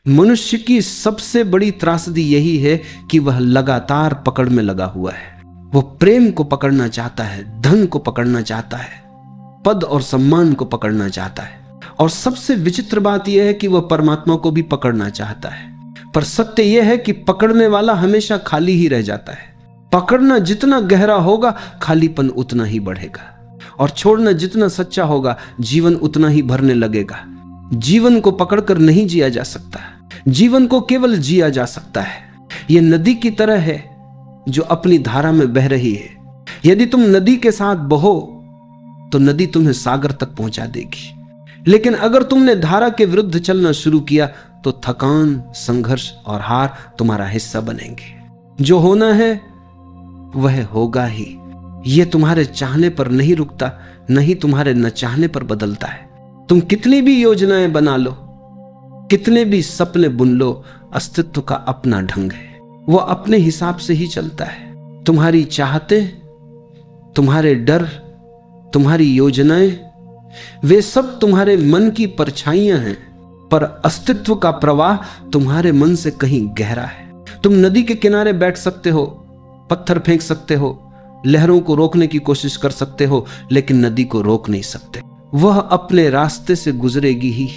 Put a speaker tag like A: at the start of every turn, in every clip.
A: मनुष्य की सबसे बड़ी त्रासदी यही है कि वह लगातार पकड़ में लगा हुआ है। वो प्रेम को पकड़ना चाहता है, धन को पकड़ना चाहता है, पद और सम्मान को पकड़ना चाहता है, और सबसे विचित्र बात यह है कि वह परमात्मा को भी पकड़ना चाहता है। पर सत्य यह है कि पकड़ने वाला हमेशा खाली ही रह जाता है। पकड़ना जितना गहरा होगा, खालीपन उतना ही बढ़ेगा, और छोड़ना जितना सच्चा होगा, जीवन उतना ही भरने लगेगा। जीवन को पकड़कर नहीं जिया जा सकता, जीवन को केवल जिया जा सकता है। यह नदी की तरह है जो अपनी धारा में बह रही है। यदि तुम नदी के साथ बहो तो नदी तुम्हें सागर तक पहुंचा देगी, लेकिन अगर तुमने धारा के विरुद्ध चलना शुरू किया तो थकान, संघर्ष और हार तुम्हारा हिस्सा बनेंगे। जो होना है वह होगा ही। यह तुम्हारे चाहने पर नहीं रुकता, नहीं तुम्हारे न चाहने पर बदलता है। तुम कितनी भी योजनाएं बना लो, कितने भी सपने बुन लो, अस्तित्व का अपना ढंग है। वह अपने हिसाब से ही चलता है। तुम्हारी चाहते, तुम्हारे डर, तुम्हारी योजनाएं, वे सब तुम्हारे मन की परछाइयां हैं, पर अस्तित्व का प्रवाह तुम्हारे मन से कहीं गहरा है। तुम नदी के किनारे बैठ सकते हो, पत्थर फेंक सकते हो, लहरों को रोकने की कोशिश कर सकते हो, लेकिन नदी को रोक नहीं सकते। वह अपने रास्ते से गुजरेगी ही।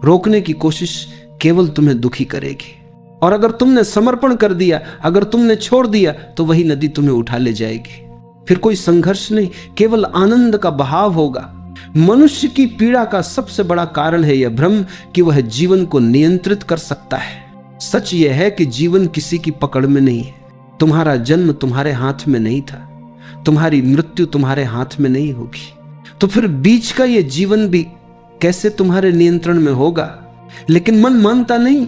A: रोकने की कोशिश केवल तुम्हें दुखी करेगी। और अगर तुमने समर्पण कर दिया, अगर तुमने छोड़ दिया, तो वही नदी तुम्हें उठा ले जाएगी। फिर कोई संघर्ष नहीं, केवल आनंद का बहाव होगा। मनुष्य की पीड़ा का सबसे बड़ा कारण है यह भ्रम कि वह जीवन को नियंत्रित कर सकता है। सच यह है कि जीवन किसी की पकड़ में नहीं है। तुम्हारा जन्म तुम्हारे हाथ में नहीं था, तुम्हारी मृत्यु तुम्हारे हाथ में नहीं होगी, तो फिर बीच का यह जीवन भी कैसे तुम्हारे नियंत्रण में होगा? लेकिन मन मानता नहीं।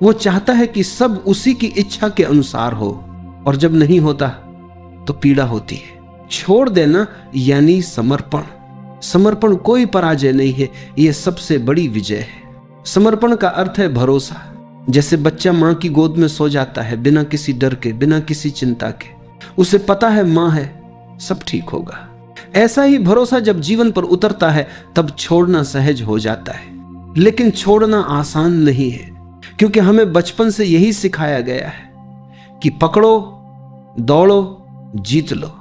A: वो चाहता है कि सब उसी की इच्छा के अनुसार हो, और जब नहीं होता तो पीड़ा होती है। छोड़ देना यानी समर्पण। समर्पण कोई पराजय नहीं है, यह सबसे बड़ी विजय है। समर्पण का अर्थ है भरोसा। जैसे बच्चा मां की गोद में सो जाता है बिना किसी डर के, बिना किसी चिंता के। उसे पता है मां है, सब ठीक होगा। ऐसा ही भरोसा जब जीवन पर उतरता है तब छोड़ना सहज हो जाता है। लेकिन छोड़ना आसान नहीं है, क्योंकि हमें बचपन से यही सिखाया गया है कि पकड़ो, दौड़ो, जीत लो।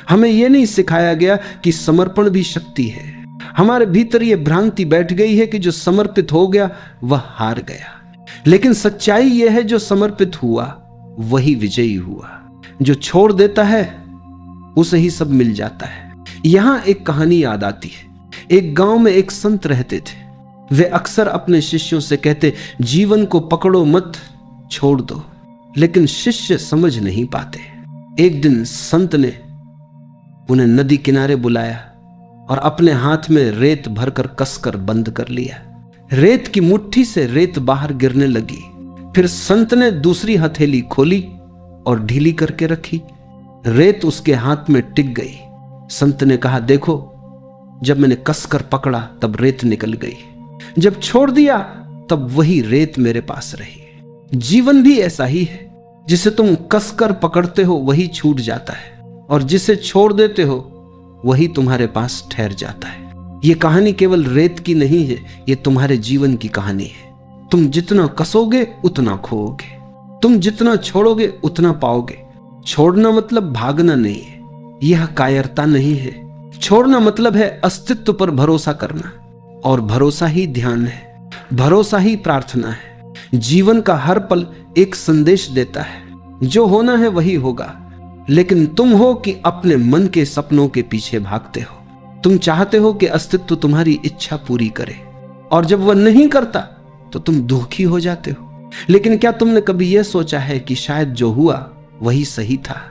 A: हमें यह नहीं सिखाया गया कि समर्पण भी शक्ति है। हमारे भीतर यह भ्रांति बैठ गई है कि जो समर्पित हो गया वह हार गया। लेकिन सच्चाई यह है, जो समर्पित हुआ वही विजयी हुआ। जो छोड़ देता है उसे ही सब मिल जाता है। यहां एक कहानी याद आती है। एक गांव में एक संत रहते थे। वे अक्सर अपने शिष्यों से कहते, जीवन को पकड़ो मत, छोड़ दो। लेकिन शिष्य समझ नहीं पाते। एक दिन संत ने उन्हें नदी किनारे बुलाया और अपने हाथ में रेत भरकर कसकर बंद कर लिया। रेत की मुट्ठी से रेत बाहर गिरने लगी। फिर संत ने दूसरी हथेली खोली और ढीली करके रखी। रेत उसके हाथ में टिक गई। संत ने कहा, देखो, जब मैंने कसकर पकड़ा तब रेत निकल गई, जब छोड़ दिया तब वही रेत मेरे पास रही। जीवन भी ऐसा ही है। जिसे तुम कसकर पकड़ते हो वही छूट जाता है, और जिसे छोड़ देते हो वही तुम्हारे पास ठहर जाता है। यह कहानी केवल रेत की नहीं है, यह तुम्हारे जीवन की कहानी है। तुम जितना कसोगे उतना खोओगे, तुम जितना छोड़ोगे उतना पाओगे। छोड़ना मतलब भागना नहीं है, यह कायरता नहीं है। छोड़ना मतलब है अस्तित्व पर भरोसा करना, और भरोसा ही ध्यान है, भरोसा ही प्रार्थना है। जीवन का हर पल एक संदेश देता है, जो होना है वही होगा। लेकिन तुम हो कि अपने मन के सपनों के पीछे भागते हो। तुम चाहते हो कि अस्तित्व तुम्हारी इच्छा पूरी करे, और जब वह नहीं करता तो तुम दुखी हो जाते हो। लेकिन क्या तुमने कभी यह सोचा है कि शायद जो हुआ वही सही था?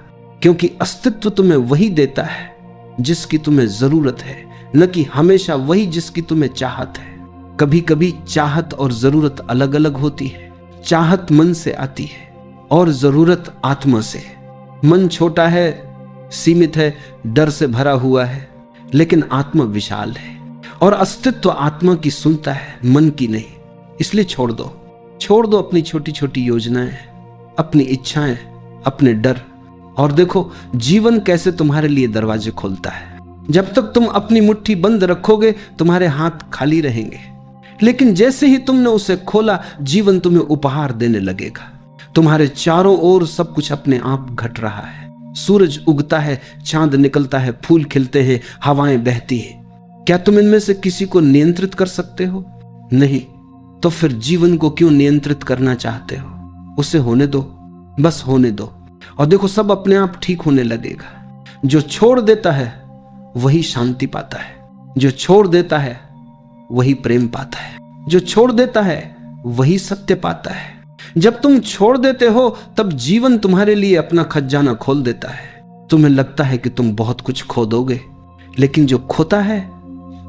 A: क्योंकि अस्तित्व तुम्हें वही देता है जिसकी तुम्हें जरूरत है, न कि हमेशा वही जिसकी तुम्हें चाहत है। कभी कभी चाहत और जरूरत अलग अलग होती है। चाहत मन से आती है और जरूरत आत्मा से। मन छोटा है, सीमित है, डर से भरा हुआ है, लेकिन आत्मा विशाल है, और अस्तित्व आत्मा की सुनता है, मन की नहीं। इसलिए छोड़ दो अपनी छोटी छोटी योजनाएं, अपनी इच्छाएं, अपने डर, और देखो जीवन कैसे तुम्हारे लिए दरवाजे खोलता है। जब तक तुम अपनी मुट्ठी बंद रखोगे तुम्हारे हाथ खाली रहेंगे, लेकिन जैसे ही तुमने उसे खोला, जीवन तुम्हें उपहार देने लगेगा। तुम्हारे चारों ओर सब कुछ अपने आप घट रहा है। सूरज उगता है, चांद निकलता है, फूल खिलते हैं, हवाएं बहती हैं। क्या तुम इनमें से किसी को नियंत्रित कर सकते हो? नहीं। तो फिर जीवन को क्यों नियंत्रित करना चाहते हो? उसे होने दो, बस होने दो, और देखो सब अपने आप ठीक होने लगेगा। जो छोड़ देता है वही शांति पाता है, जो छोड़ देता है वही प्रेम पाता है, जो छोड़ देता है वही सत्य पाता है। जब तुम छोड़ देते हो तब जीवन तुम्हारे लिए अपना खजाना खोल देता है। तुम्हें लगता है कि तुम बहुत कुछ खो दोगे, लेकिन जो खोता है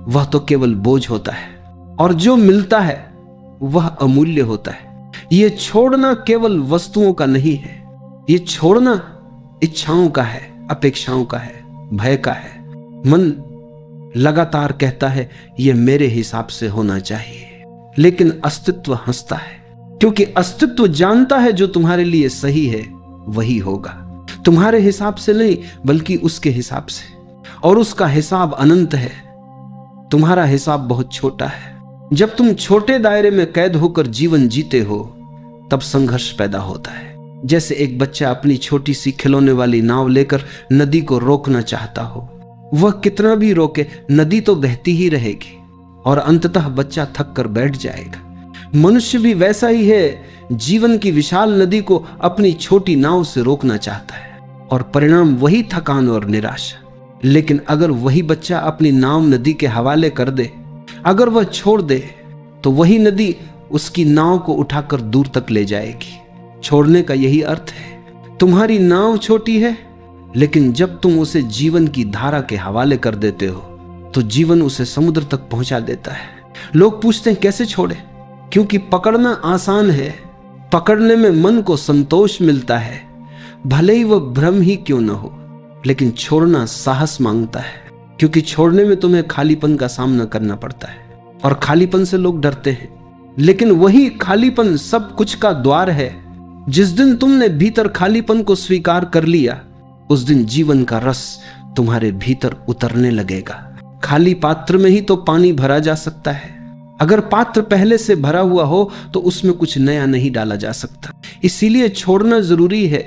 A: वह तो केवल बोझ होता है, और जो मिलता है वह अमूल्य होता है। ये छोड़ना केवल वस्तुओं का नहीं है, ये छोड़ना इच्छाओं का है, अपेक्षाओं का है, भय का है। मन लगातार कहता है ये मेरे हिसाब से होना चाहिए, लेकिन अस्तित्व हंसता है, क्योंकि अस्तित्व जानता है जो तुम्हारे लिए सही है वही होगा। तुम्हारे हिसाब से नहीं, बल्कि उसके हिसाब से, और उसका हिसाब अनंत है। तुम्हारा हिसाब बहुत छोटा है। जब तुम छोटे दायरे में कैद होकर जीवन जीते हो तब संघर्ष पैदा होता है। जैसे एक बच्चा अपनी छोटी सी खिलौने वाली नाव लेकर नदी को रोकना चाहता हो। वह कितना भी रोके, नदी तो बहती ही रहेगी और अंततः बच्चा थक कर बैठ जाएगा। मनुष्य भी वैसा ही है, जीवन की विशाल नदी को अपनी छोटी नाव से रोकना चाहता है, और परिणाम वही थकान और निराशा। लेकिन अगर वही बच्चा अपनी नाव नदी के हवाले कर दे, अगर वह छोड़ दे, तो वही नदी उसकी नाव को उठाकर दूर तक ले जाएगी। छोड़ने का यही अर्थ है। तुम्हारी नाव छोटी है, लेकिन जब तुम उसे जीवन की धारा के हवाले कर देते हो तो जीवन उसे समुद्र तक पहुंचा देता है। लोग पूछते हैं कैसे छोड़े? क्योंकि पकड़ना आसान है, पकड़ने में मन को संतोष मिलता है, भले ही वह भ्रम ही क्यों न हो। लेकिन छोड़ना साहस मांगता है, क्योंकि छोड़ने में तुम्हें खालीपन का सामना करना पड़ता है, और खालीपन से लोग डरते हैं। लेकिन वही खालीपन सब कुछ का द्वार है। जिस दिन तुमने भीतर खालीपन को स्वीकार कर लिया, उस दिन जीवन का रस तुम्हारे भीतर उतरने लगेगा। खाली पात्र में ही तो पानी भरा जा सकता है। अगर पात्र पहले से भरा हुआ हो तो उसमें कुछ नया नहीं डाला जा सकता। इसीलिए छोड़ना जरूरी है,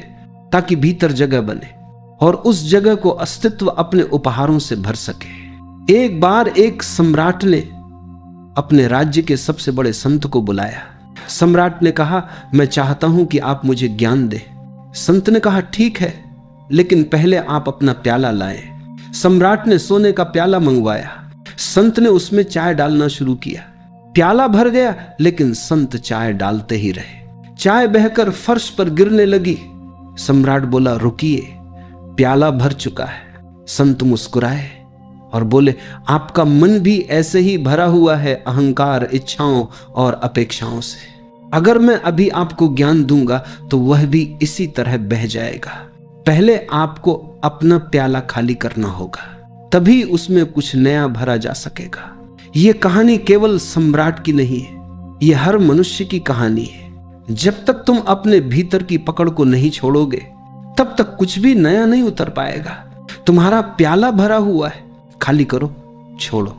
A: ताकि भीतर जगह बने और उस जगह को अस्तित्व अपने उपहारों से भर सके। एक बार एक सम्राट ने अपने राज्य के सबसे बड़े संत को बुलाया। सम्राट ने कहा, मैं चाहता हूं कि आप मुझे ज्ञान दें। संत ने कहा, ठीक है, लेकिन पहले आप अपना प्याला लाएं। सम्राट ने सोने का प्याला मंगवाया। संत ने उसमें चाय डालना शुरू किया। प्याला भर गया, लेकिन संत चाय डालते ही रहे। चाय बहकर फर्श पर गिरने लगी। सम्राट बोला, रुकिए, प्याला भर चुका है। संत मुस्कुराए और बोले, आपका मन भी ऐसे ही भरा हुआ है अहंकार, इच्छाओं और अपेक्षाओं से। अगर मैं अभी आपको ज्ञान दूंगा तो वह भी इसी तरह बह जाएगा। पहले आपको अपना प्याला खाली करना होगा, तभी उसमें कुछ नया भरा जा सकेगा। यह कहानी केवल सम्राट की नहीं है, यह हर मनुष्य की कहानी है। जब तक तुम अपने भीतर की पकड़ को नहीं छोड़ोगे, तब तक कुछ भी नया नहीं उतर पाएगा। तुम्हारा प्याला भरा हुआ है, खाली करो, छोड़ो,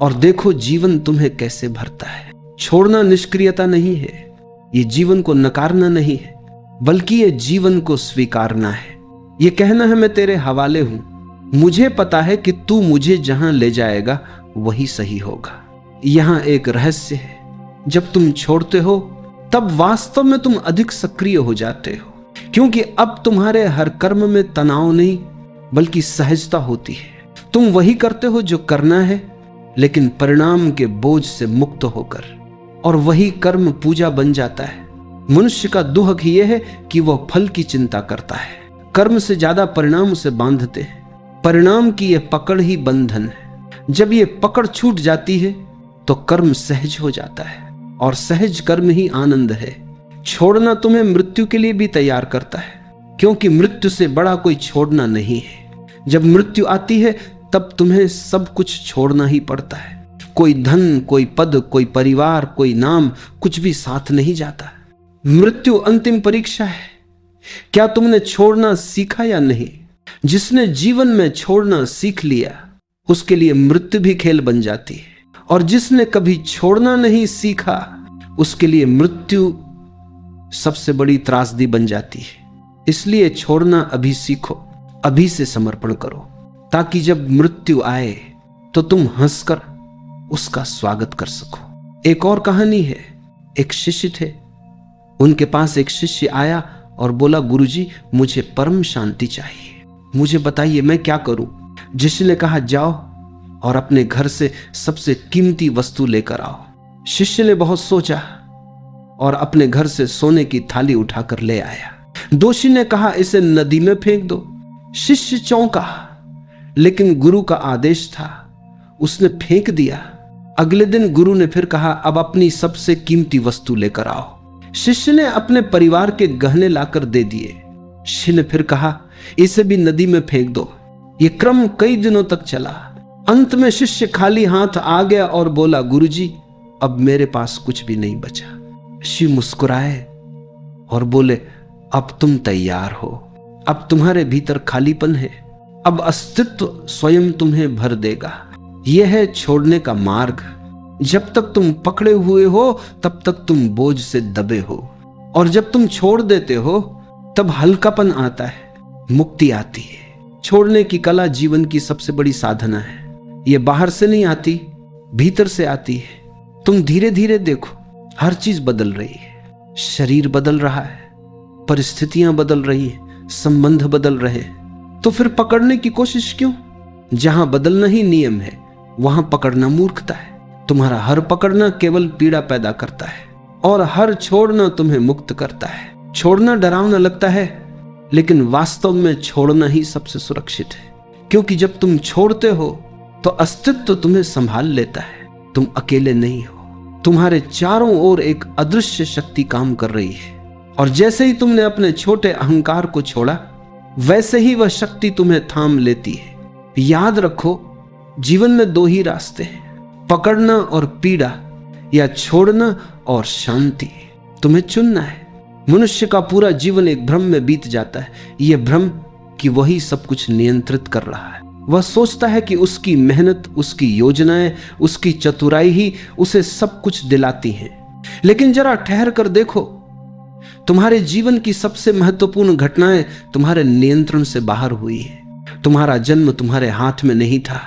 A: और देखो जीवन तुम्हें कैसे भरता है। छोड़ना निष्क्रियता नहीं है, ये जीवन को नकारना नहीं है, बल्कि ये जीवन को स्वीकारना है। ये कहना है, मैं तेरे हवाले हूं, मुझे पता है कि तू मुझे जहां ले जाएगा वही सही होगा। यहां एक रहस्य है, जब तुम छोड़ते हो तब वास्तव में तुम अधिक सक्रिय हो जाते हो, क्योंकि अब तुम्हारे हर कर्म में तनाव नहीं बल्कि सहजता होती है। तुम वही करते हो जो करना है, लेकिन परिणाम के बोझ से मुक्त होकर, और वही कर्म पूजा बन जाता है। मनुष्य का दुख यह है कि वह फल की चिंता करता है, कर्म से ज्यादा परिणाम उसे बांधते हैं। परिणाम की यह पकड़ ही बंधन है। जब यह पकड़ छूट जाती है तो कर्म सहज हो जाता है, और सहज कर्म ही आनंद है। छोड़ना तुम्हें मृत्यु के लिए भी तैयार करता है, क्योंकि मृत्यु से बड़ा कोई छोड़ना नहीं है। जब मृत्यु आती है तब तुम्हें सब कुछ छोड़ना ही पड़ता है। कोई धन, कोई पद, कोई परिवार, कोई नाम, कुछ भी साथ नहीं जाता। मृत्यु अंतिम परीक्षा है। क्या तुमने छोड़ना सीखा या नहीं? जिसने जीवन में छोड़ना सीख लिया, उसके लिए मृत्यु भी खेल बन जाती है, और जिसने कभी छोड़ना नहीं सीखा उसके लिए मृत्यु सबसे बड़ी त्रासदी बन जाती है। इसलिए छोड़ना अभी सीखो, अभी से समर्पण करो, ताकि जब मृत्यु आए तो तुम हंसकर उसका स्वागत कर सको। एक और कहानी है। एक शिष्य थे, उनके पास एक शिष्य आया और बोला, गुरुजी मुझे परम शांति चाहिए, मुझे बताइए मैं क्या करूं। शिष्य ने कहा, जाओ और अपने घर से सबसे कीमती वस्तु लेकर आओ। शिष्य ने बहुत सोचा और अपने घर से सोने की थाली उठाकर ले आया। दोषी ने कहा, इसे नदी में फेंक दो। शिष्य चौंका, लेकिन गुरु का आदेश था, उसने फेंक दिया। अगले दिन गुरु ने फिर कहा, अब अपनी सबसे कीमती वस्तु लेकर आओ। शिष्य ने अपने परिवार के गहने लाकर दे दिए। शिष्य ने फिर कहा, इसे भी नदी में फेंक दो। ये क्रम कई दिनों तक चला। अंत में शिष्य खाली हाथ आ गया और बोला, गुरुजी अब मेरे पास कुछ भी नहीं बचा। शिष्य मुस्कुराए और बोले, अब तुम तैयार हो, अब तुम्हारे भीतर खालीपन है, अब अस्तित्व स्वयं तुम्हें भर देगा। यह है छोड़ने का मार्ग। जब तक तुम पकड़े हुए हो तब तक तुम बोझ से दबे हो, और जब तुम छोड़ देते हो तब हल्कापन आता है, मुक्ति आती है। छोड़ने की कला जीवन की सबसे बड़ी साधना है। यह बाहर से नहीं आती, भीतर से आती है। तुम धीरे धीरे देखो, हर चीज बदल रही है। शरीर बदल रहा है, परिस्थितियां बदल रही हैं, संबंध बदल रहे हैं। तो फिर पकड़ने की कोशिश क्यों? जहां बदलना ही नियम है वहां पकड़ना मूर्खता है। तुम्हारा हर पकड़ना केवल पीड़ा पैदा करता है और हर छोड़ना तुम्हें मुक्त करता है। छोड़ना डरावना लगता है, लेकिन वास्तव में छोड़ना ही सबसे सुरक्षित है, क्योंकि जब तुम छोड़ते हो तो अस्तित्व तुम्हें संभाल लेता है। तुम अकेले नहीं हो, तुम्हारे चारों ओर एक अदृश्य शक्ति काम कर रही है, और जैसे ही तुमने अपने छोटे अहंकार को छोड़ा वैसे ही वह शक्ति तुम्हें थाम लेती है। याद रखो, जीवन में दो ही रास्ते हैं, पकड़ना और पीड़ा, या छोड़ना और शांति। तुम्हें चुनना है। मनुष्य का पूरा जीवन एक भ्रम में बीत जाता है, यह भ्रम कि वही सब कुछ नियंत्रित कर रहा है। वह सोचता है कि उसकी मेहनत, उसकी योजनाएं, उसकी चतुराई ही उसे सब कुछ दिलाती हैं। लेकिन जरा ठहर कर देखो, तुम्हारे जीवन की सबसे महत्वपूर्ण घटनाएं तुम्हारे नियंत्रण से बाहर हुई है। तुम्हारा जन्म तुम्हारे हाथ में नहीं था,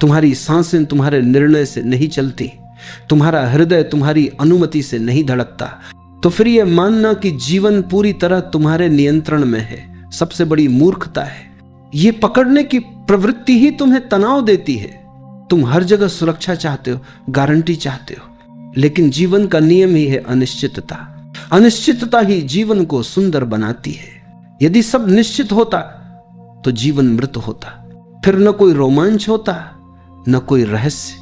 A: तुम्हारी सांसें तुम्हारे निर्णय से नहीं चलती, तुम्हारा हृदय तुम्हारी अनुमति से नहीं धड़कता। तो फिर यह मानना कि जीवन पूरी तरह तुम्हारे नियंत्रण में है सबसे बड़ी मूर्खता है। ये पकड़ने की प्रवृत्ति ही तुम्हें तनाव देती है। तुम हर जगह सुरक्षा चाहते हो, गारंटी चाहते हो, लेकिन जीवन का नियम ही है अनिश्चितता। अनिश्चितता ही जीवन को सुंदर बनाती है। यदि सब निश्चित होता तो जीवन मृत होता, फिर न कोई रोमांच होता न कोई रहस्य।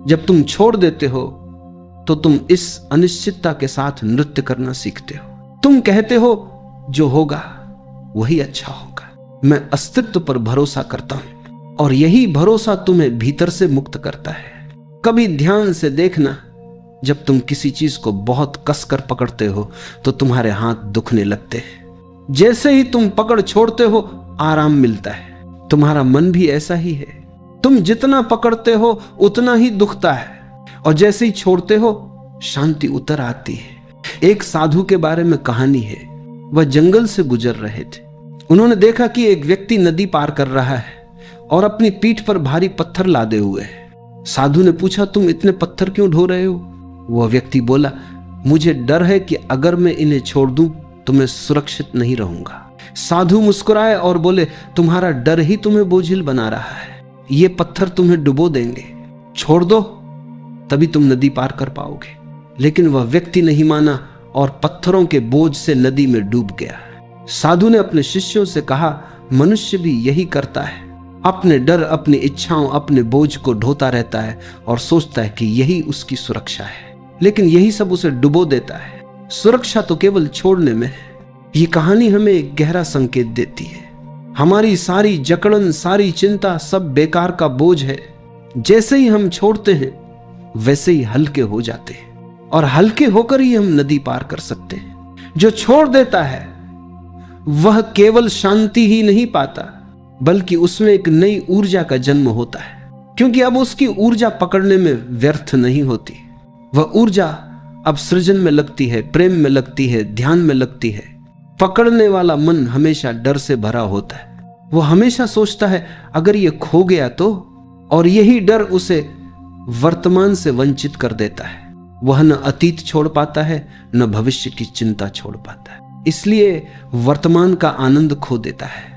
A: जब तुम छोड़ देते हो तो तुम इस अनिश्चितता के साथ नृत्य करना सीखते हो। तुम कहते हो जो होगा वही अच्छा होगा। मैं अस्तित्व पर भरोसा करता हूं, और यही भरोसा तुम्हें भीतर से मुक्त करता है। कभी ध्यान से देखना, जब तुम किसी चीज को बहुत कसकर पकड़ते हो तो तुम्हारे हाथ दुखने लगते हैं। जैसे ही तुम पकड़ छोड़ते हो आराम मिलता है। तुम्हारा मन भी ऐसा ही है। तुम जितना पकड़ते हो उतना ही दुखता है, और जैसे ही छोड़ते हो शांति उतर आती है। एक साधु के बारे में कहानी है। वह जंगल से गुजर रहे थे। उन्होंने देखा कि एक व्यक्ति नदी पार कर रहा है और अपनी पीठ पर भारी पत्थर लादे हुए है। साधु ने पूछा, तुम इतने पत्थर क्यों ढो रहे हो? वह व्यक्ति बोला, मुझे डर है कि अगर मैं इन्हें छोड़ दूं तो मैं सुरक्षित नहीं रहूंगा। साधु मुस्कुराए और बोले, तुम्हारा डर ही तुम्हें बोझिल बना रहा है। ये पत्थर तुम्हें डुबो देंगे, छोड़ दो तभी तुम नदी पार कर पाओगे। लेकिन वह व्यक्ति नहीं माना और पत्थरों के बोझ से नदी में डूब गया। साधु ने अपने शिष्यों से कहा, मनुष्य भी यही करता है। अपने डर, अपनी इच्छाओं, अपने बोझ को ढोता रहता है और सोचता है कि यही उसकी सुरक्षा है, लेकिन यही सब उसे डुबो देता है। सुरक्षा तो केवल छोड़ने में है। ये कहानी हमें एक गहरा संकेत देती है। हमारी सारी जकड़न, सारी चिंता सब बेकार का बोझ है। जैसे ही हम छोड़ते हैं वैसे ही हल्के हो जाते हैं, और हल्के होकर ही हम नदी पार कर सकते हैं। जो छोड़ देता है वह केवल शांति ही नहीं पाता, बल्कि उसमें एक नई ऊर्जा का जन्म होता है, क्योंकि अब उसकी ऊर्जा पकड़ने में व्यर्थ नहीं होती। वह ऊर्जा अब सृजन में लगती है, प्रेम में लगती है, ध्यान में लगती है। पकड़ने वाला मन हमेशा डर से भरा होता है। वो हमेशा सोचता है अगर ये खो गया तो, और यही डर उसे वर्तमान से वंचित कर देता है। वह न अतीत छोड़ पाता है, न भविष्य की चिंता छोड़ पाता है, इसलिए वर्तमान का आनंद खो देता है।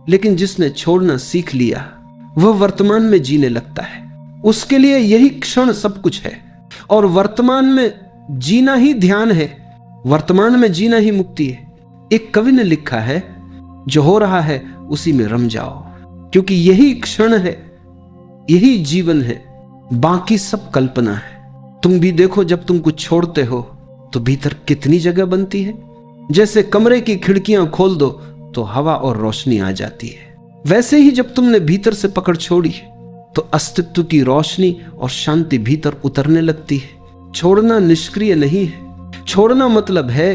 A: लेकिन जिसने छोड़ना सीख लिया वह वर्तमान में जीने लगता है। उसके लिए यही क्षण सब कुछ है, और वर्तमान में जीना ही ध्यान है, वर्तमान में जीना ही मुक्ति है। एक कवि ने लिखा है, जो हो रहा है उसी में रम जाओ, क्योंकि यही क्षण है, यही जीवन है, बाकी सब कल्पना है। तुम भी देखो, जब तुम कुछ छोड़ते हो तो भीतर कितनी जगह बनती है। जैसे कमरे की खिड़कियां खोल दो तो हवा और रोशनी आ जाती है, वैसे ही जब तुमने भीतर से पकड़ छोड़ी तो अस्तित्व की रोशनी और शांति भीतर उतरने लगती है। छोड़ना निष्क्रिय नहीं है, छोड़ना मतलब है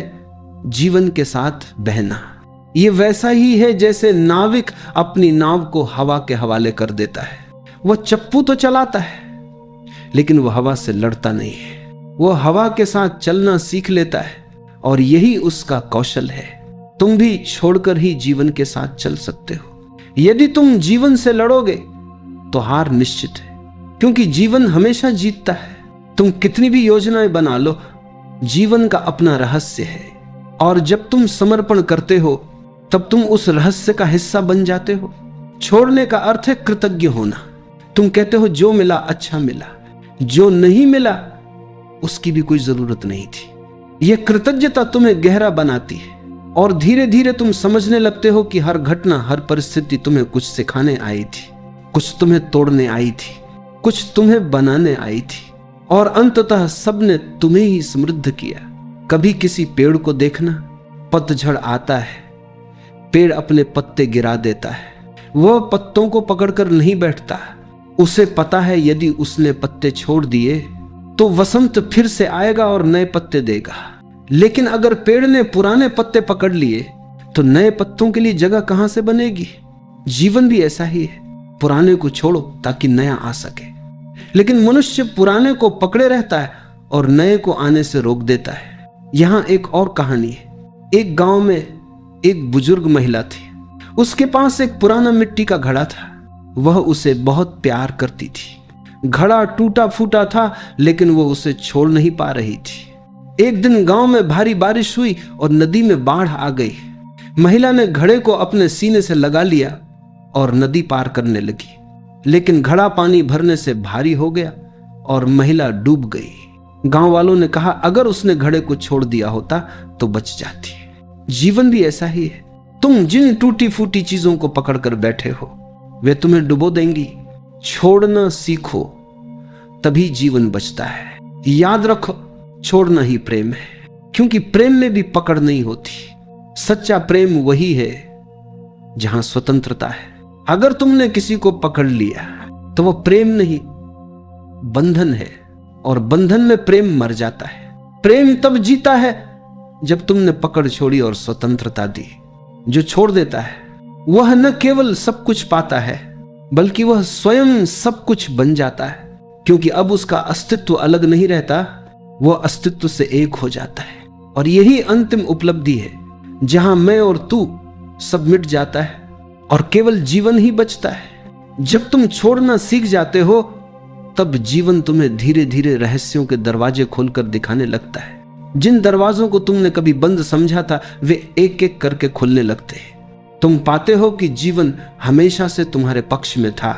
A: जीवन के साथ बहना। ये वैसा ही है जैसे नाविक अपनी नाव को हवा के हवाले कर देता है। वह चप्पू तो चलाता है, लेकिन वह हवा से लड़ता नहीं है। वह हवा के साथ चलना सीख लेता है, और यही उसका कौशल है। तुम भी छोड़कर ही जीवन के साथ चल सकते हो। यदि तुम जीवन से लड़ोगे तो हार निश्चित है, क्योंकि जीवन हमेशा जीतता है। तुम कितनी भी योजनाएं बना लो, जीवन का अपना रहस्य है, और जब तुम समर्पण करते हो तब तुम उस रहस्य का हिस्सा बन जाते हो। छोड़ने का अर्थ है कृतज्ञ होना। तुम कहते हो जो मिला अच्छा मिला, जो नहीं मिला उसकी भी कोई जरूरत नहीं थी। यह कृतज्ञता तुम्हें गहरा बनाती है, और धीरे धीरे तुम समझने लगते हो कि हर घटना, हर परिस्थिति तुम्हें कुछ सिखाने आई थी, कुछ तुम्हें तोड़ने आई थी, कुछ तुम्हें बनाने आई थी, और अंततः सबने तुम्हें ही समृद्ध किया। कभी किसी पेड़ को देखना, पतझड़ आता है, पेड़ अपने पत्ते गिरा देता है। वह पत्तों को पकड़कर नहीं बैठता, उसे पता है यदि उसने पत्ते छोड़ दिए तो वसंत फिर से आएगा और नए पत्ते देगा। लेकिन अगर पेड़ ने पुराने पत्ते पकड़ लिए तो नए पत्तों के लिए जगह कहां से बनेगी। जीवन भी ऐसा ही है, पुराने को छोड़ो ताकि नया आ सके। लेकिन मनुष्य पुराने को पकड़े रहता है और नए को आने से रोक देता है। यहां एक और कहानी है। एक गांव में एक बुजुर्ग महिला थी। उसके पास एक पुराना मिट्टी का घड़ा था। वह उसे बहुत प्यार करती थी। घड़ा टूटा फूटा था, लेकिन वो उसे छोड़ नहीं पा रही थी। एक दिन गांव में भारी बारिश हुई और नदी में बाढ़ आ गई। महिला ने घड़े को अपने सीने से लगा लिया और नदी पार करने लगी, लेकिन घड़ा पानी भरने से भारी हो गया और महिला डूब गई। गांव वालों ने कहा अगर उसने घड़े को छोड़ दिया होता तो बच जाती। जीवन भी ऐसा ही है। तुम जिन टूटी फूटी चीजों को पकड़कर बैठे हो वे तुम्हें डुबो देंगी। छोड़ना सीखो, तभी जीवन बचता है। याद रखो, छोड़ना ही प्रेम है, क्योंकि प्रेम में भी पकड़ नहीं होती। सच्चा प्रेम वही है जहां स्वतंत्रता है। अगर तुमने किसी को पकड़ लिया तो वह प्रेम नहीं, बंधन है, और बंधन में प्रेम मर जाता है। प्रेम तब जीता है जब तुमने पकड़ छोड़ी और स्वतंत्रता दी। जो छोड़ देता है वह न केवल सब कुछ पाता है, बल्कि वह स्वयं सब कुछ बन जाता है, क्योंकि अब उसका अस्तित्व अलग नहीं रहता, वह अस्तित्व से एक हो जाता है। और यही अंतिम उपलब्धि है जहां मैं और तू सब मिट जाता है और केवल जीवन ही बचता है। जब तुम छोड़ना सीख जाते हो तब जीवन तुम्हें धीरे धीरे रहस्यों के दरवाजे खोलकर दिखाने लगता है। जिन दरवाजों को तुमने कभी बंद समझा था वे एक एक करके खुलने लगते हैं। तुम पाते हो कि जीवन हमेशा से तुम्हारे पक्ष में था,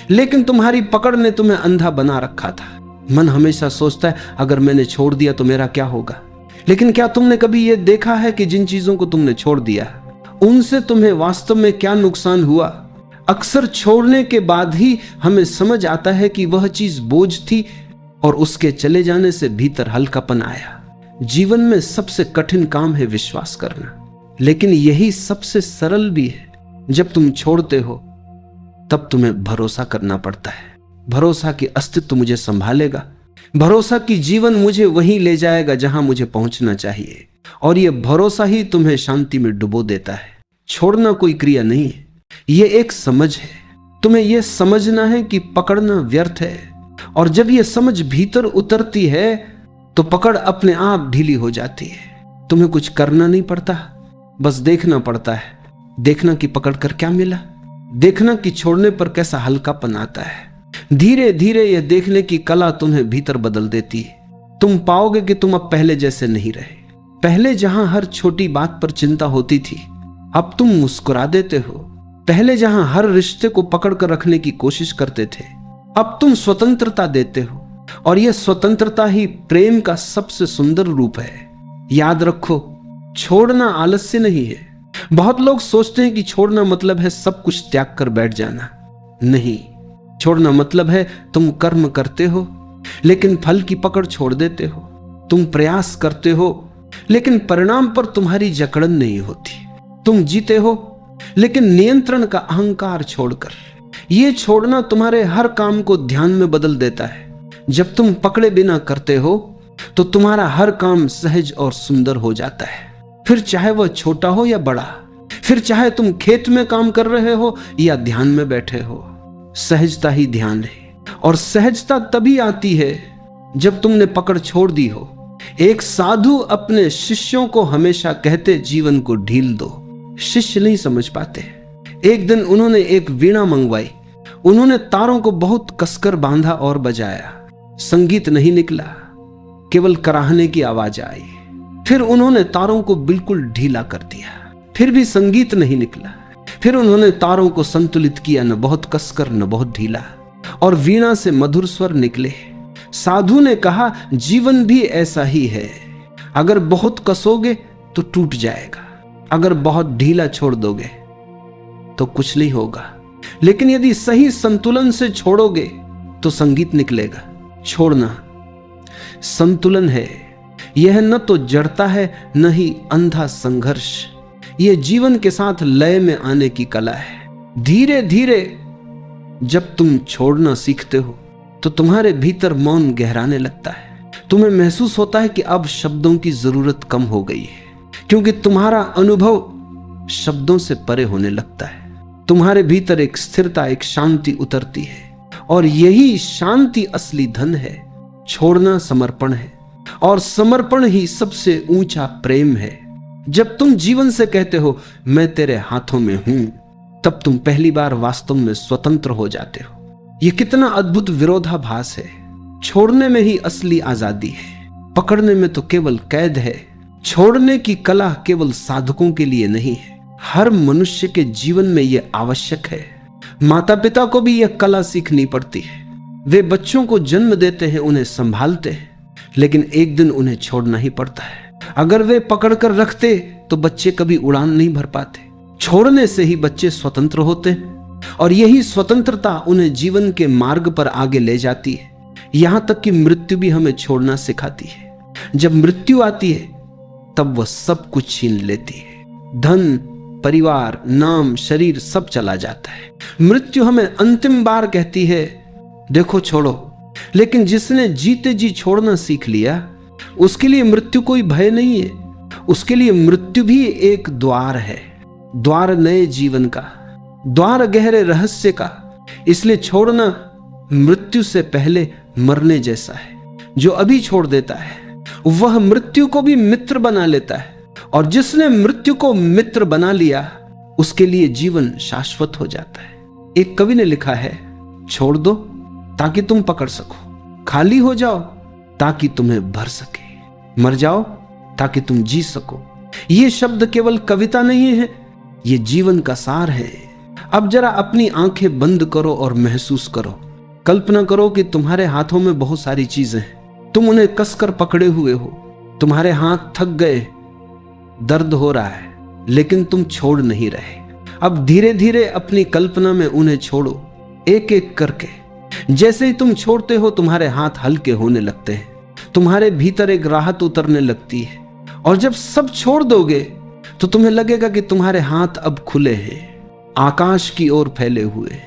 A: लेकिन तुम्हारी पकड़ ने तुम्हें अंधा बना रखा था। मन हमेशा सोचता है अगर मैंने छोड़ दिया तो मेरा क्या होगा। लेकिन क्या तुमने कभी यह देखा है कि जिन चीजों को तुमने छोड़ दिया उनसे तुम्हें वास्तव में क्या नुकसान हुआ? अक्सर छोड़ने के बाद ही हमें समझ आता है कि वह चीज बोझ थी और उसके चले जाने से भीतर हल्कापन आया। जीवन में सबसे कठिन काम है विश्वास करना, लेकिन यही सबसे सरल भी है। जब तुम छोड़ते हो तब तुम्हें भरोसा करना पड़ता है। भरोसा कि अस्तित्व मुझे संभालेगा, भरोसा कि जीवन मुझे वहीं ले जाएगा जहां मुझे पहुंचना चाहिए, और यह भरोसा ही तुम्हें शांति में डुबो देता है। छोड़ना कोई क्रिया नहीं है, यह एक समझ है। तुम्हें यह समझना है कि पकड़ना व्यर्थ है, और जब यह समझ भीतर उतरती है तो पकड़ अपने आप ढीली हो जाती है। तुम्हें कुछ करना नहीं पड़ता, बस देखना पड़ता है। देखना कि पकड़ कर क्या मिला, देखना कि छोड़ने पर कैसा हल्कापन आता है। धीरे धीरे यह देखने की कला तुम्हें भीतर बदल देती है। तुम पाओगे कि तुम अब पहले जैसे नहीं रहे। पहले जहां हर छोटी बात पर चिंता होती थी, अब तुम मुस्कुरा देते हो। पहले जहां हर रिश्ते को पकड़ कर रखने की कोशिश करते थे, अब तुम स्वतंत्रता देते हो, और यह स्वतंत्रता ही प्रेम का सबसे सुंदर रूप है। याद रखो, छोड़ना आलस्य नहीं है। बहुत लोग सोचते हैं कि छोड़ना मतलब है सब कुछ त्याग कर बैठ जाना। नहीं, छोड़ना मतलब है तुम कर्म करते हो लेकिन फल की पकड़ छोड़ देते हो। तुम प्रयास करते हो लेकिन परिणाम पर तुम्हारी जकड़न नहीं होती। तुम जीते हो लेकिन नियंत्रण का अहंकार छोड़कर। यह छोड़ना तुम्हारे हर काम को ध्यान में बदल देता है। जब तुम पकड़े बिना करते हो तो तुम्हारा हर काम सहज और सुंदर हो जाता है। फिर चाहे वह छोटा हो या बड़ा, फिर चाहे तुम खेत में काम कर रहे हो या ध्यान में बैठे हो, सहजता ही ध्यान है। और सहजता तभी आती है जब तुमने पकड़ छोड़ दी हो। एक साधु अपने शिष्यों को हमेशा कहते, जीवन को ढील दो। शिष्य नहीं समझ पाते। एक दिन उन्होंने एक वीणा मंगवाई। उन्होंने तारों को बहुत कसकर बांधा और बजाया। संगीत नहीं निकला, केवल कराहने की आवाज आई। फिर उन्होंने तारों को बिल्कुल ढीला कर दिया, फिर भी संगीत नहीं निकला। फिर उन्होंने तारों को संतुलित किया, न बहुत कसकर न बहुत ढीला, और वीणा से मधुर स्वर निकले। साधु ने कहा, जीवन भी ऐसा ही है। अगर बहुत कसोगे तो टूट जाएगा, अगर बहुत ढीला छोड़ दोगे तो कुछ नहीं होगा। लेकिन यदि सही संतुलन से छोड़ोगे तो संगीत निकलेगा। छोड़ना संतुलन है। यह न तो जड़ता है न ही अंधा संघर्ष। यह जीवन के साथ लय में आने की कला है। धीरे धीरे जब तुम छोड़ना सीखते हो तो तुम्हारे भीतर मौन गहराने लगता है। तुम्हें महसूस होता है कि अब शब्दों की जरूरत कम हो गई है, क्योंकि तुम्हारा अनुभव शब्दों से परे होने लगता है। तुम्हारे भीतर एक स्थिरता, एक शांति उतरती है, और यही शांति असली धन है। छोड़ना समर्पण है, और समर्पण ही सबसे ऊंचा प्रेम है। जब तुम जीवन से कहते हो, मैं तेरे हाथों में हूं, तब तुम पहली बार वास्तव में स्वतंत्र हो जाते हो। यह कितना अद्भुत विरोधाभास है। छोड़ने में ही असली आजादी है, पकड़ने में तो केवल कैद है। छोड़ने की कला केवल साधकों के लिए नहीं है, हर मनुष्य के जीवन में यह आवश्यक है। माता पिता को भी यह कला सीखनी पड़ती है। वे बच्चों को जन्म देते हैं, उन्हें संभालते हैं, लेकिन एक दिन उन्हें छोड़ना ही पड़ता है। अगर वे पकड़कर रखते तो बच्चे कभी उड़ान नहीं भर पाते। छोड़ने से ही बच्चे स्वतंत्र होते हैं, और यही स्वतंत्रता उन्हें जीवन के मार्ग पर आगे ले जाती है। यहां तक कि मृत्यु भी हमें छोड़ना सिखाती है। जब मृत्यु आती है तब वह सब कुछ छीन लेती है। धन, परिवार, नाम, शरीर सब चला जाता है। मृत्यु हमें अंतिम बार कहती है, देखो छोड़ो। लेकिन जिसने जीते जी छोड़ना सीख लिया, उसके लिए मृत्यु कोई भय नहीं है। उसके लिए मृत्यु भी एक द्वार है, द्वार नए जीवन का, द्वार गहरे रहस्य का। इसलिए छोड़ना मृत्यु से पहले मरने जैसा है। जो अभी छोड़ देता है वह मृत्यु को भी मित्र बना लेता है, और जिसने मृत्यु को मित्र बना लिया उसके लिए जीवन शाश्वत हो जाता है। एक कवि ने लिखा है, छोड़ दो ताकि तुम पकड़ सको, खाली हो जाओ ताकि तुम्हें भर सके, मर जाओ ताकि तुम जी सको। ये शब्द केवल कविता नहीं है, ये जीवन का सार है। अब जरा अपनी आंखें बंद करो और महसूस करो। कल्पना करो कि तुम्हारे हाथों में बहुत सारी चीजें हैं, तुम उन्हें कसकर पकड़े हुए हो। तुम्हारे हाथ थक गए, दर्द हो रहा है, लेकिन तुम छोड़ नहीं रहे। अब धीरे धीरे अपनी कल्पना में उन्हें छोड़ो, एक एक करके। जैसे ही तुम छोड़ते हो तुम्हारे हाथ हल्के होने लगते हैं, तुम्हारे भीतर एक राहत उतरने लगती है। और जब सब छोड़ दोगे तो तुम्हें लगेगा कि तुम्हारे हाथ अब खुले हैं, आकाश की ओर फैले हुए।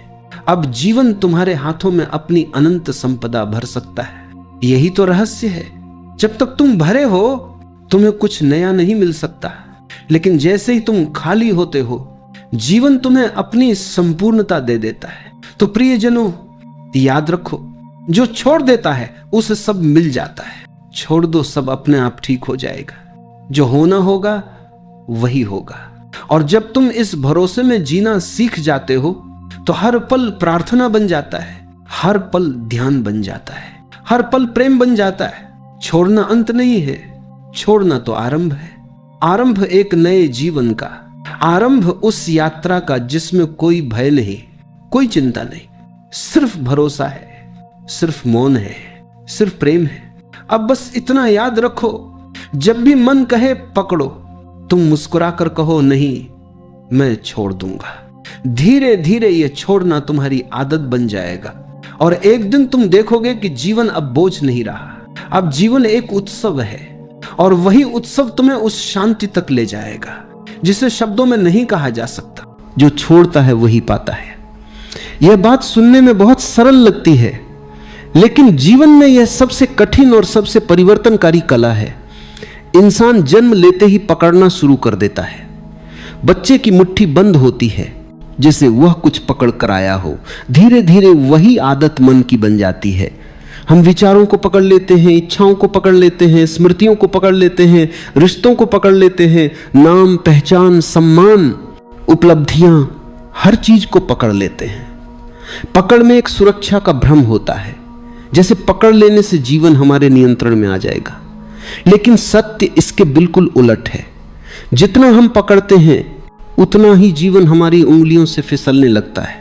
A: अब जीवन तुम्हारे हाथों में अपनी अनंत संपदा भर सकता है। यही तो रहस्य है। जब तक तुम भरे हो तुम्हें कुछ नया नहीं मिल सकता, लेकिन जैसे ही तुम खाली होते हो जीवन तुम्हें अपनी संपूर्णता दे देता है। तो प्रियजनों, याद रखो, जो छोड़ देता है उसे सब मिल जाता है। छोड़ दो, सब अपने आप ठीक हो जाएगा। जो होना होगा वही होगा। और जब तुम इस भरोसे में जीना सीख जाते हो तो हर पल प्रार्थना बन जाता है, हर पल ध्यान बन जाता है, हर पल प्रेम बन जाता है। छोड़ना अंत नहीं है, छोड़ना तो आरंभ है। आरंभ एक नए जीवन का, आरंभ उस यात्रा का जिसमें कोई भय नहीं, कोई चिंता नहीं, सिर्फ भरोसा है, सिर्फ मौन है, सिर्फ प्रेम है। अब बस इतना याद रखो, जब भी मन कहे पकड़ो, तुम मुस्कुरा कर कहो नहीं, मैं छोड़ दूंगा। धीरे धीरे ये छोड़ना तुम्हारी आदत बन जाएगा और एक दिन तुम देखोगे कि जीवन अब बोझ नहीं रहा, अब जीवन एक उत्सव है और वही उत्सव तुम्हें उस शांति तक ले जाएगा जिसे शब्दों में नहीं कहा जा सकता। जो छोड़ता है वही पाता है। यह बात सुनने में बहुत सरल लगती है, लेकिन जीवन में यह सबसे कठिन और सबसे परिवर्तनकारी कला है। इंसान जन्म लेते ही पकड़ना शुरू कर देता है। बच्चे की मुट्ठी बंद होती है जैसे वह कुछ पकड़ कर आया हो। धीरे धीरे वही आदत मन की बन जाती है। हम विचारों को पकड़ लेते हैं, इच्छाओं को पकड़ लेते हैं, स्मृतियों को पकड़ लेते हैं, रिश्तों को पकड़ लेते हैं, नाम, पहचान, सम्मान, उपलब्धियां, हर चीज को पकड़ लेते हैं। पकड़ में एक सुरक्षा का भ्रम होता है, जैसे पकड़ लेने से जीवन हमारे नियंत्रण में आ जाएगा। लेकिन सत्य इसके बिल्कुल उलट है। जितना हम पकड़ते हैं उतना ही जीवन हमारी उंगलियों से फिसलने लगता है।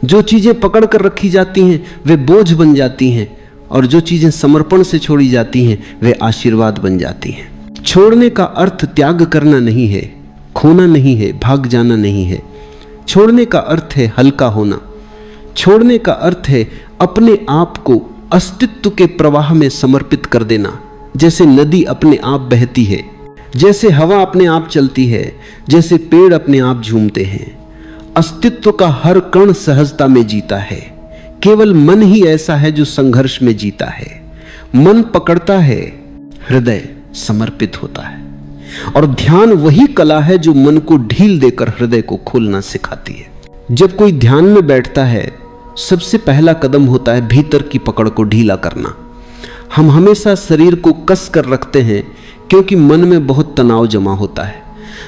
A: जो चीजें पकड़ कर रखी जाती हैं वे बोझ बन जाती हैं और जो चीजें समर्पण से छोड़ी जाती हैं वे आशीर्वाद बन जाती हैं। छोड़ने का अर्थ त्याग करना नहीं है, खोना नहीं है, भाग जाना नहीं है। छोड़ने का अर्थ है हल्का होना। छोड़ने का अर्थ है अपने आप को अस्तित्व के प्रवाह में समर्पित कर देना। जैसे नदी अपने आप बहती है, जैसे हवा अपने आप चलती है, जैसे पेड़ अपने आप झूमते हैं। अस्तित्व का हर कण सहजता में जीता है। केवल मन ही ऐसा है जो संघर्ष में जीता है। मन पकड़ता है, हृदय समर्पित होता है। और ध्यान वही कला है जो मन को ढील देकर हृदय को खोलना सिखाती है। जब कोई ध्यान में बैठता है, सबसे पहला कदम होता है भीतर की पकड़ को ढीला करना। हम हमेशा शरीर को कस कर रखते हैं क्योंकि मन में बहुत तनाव जमा होता है।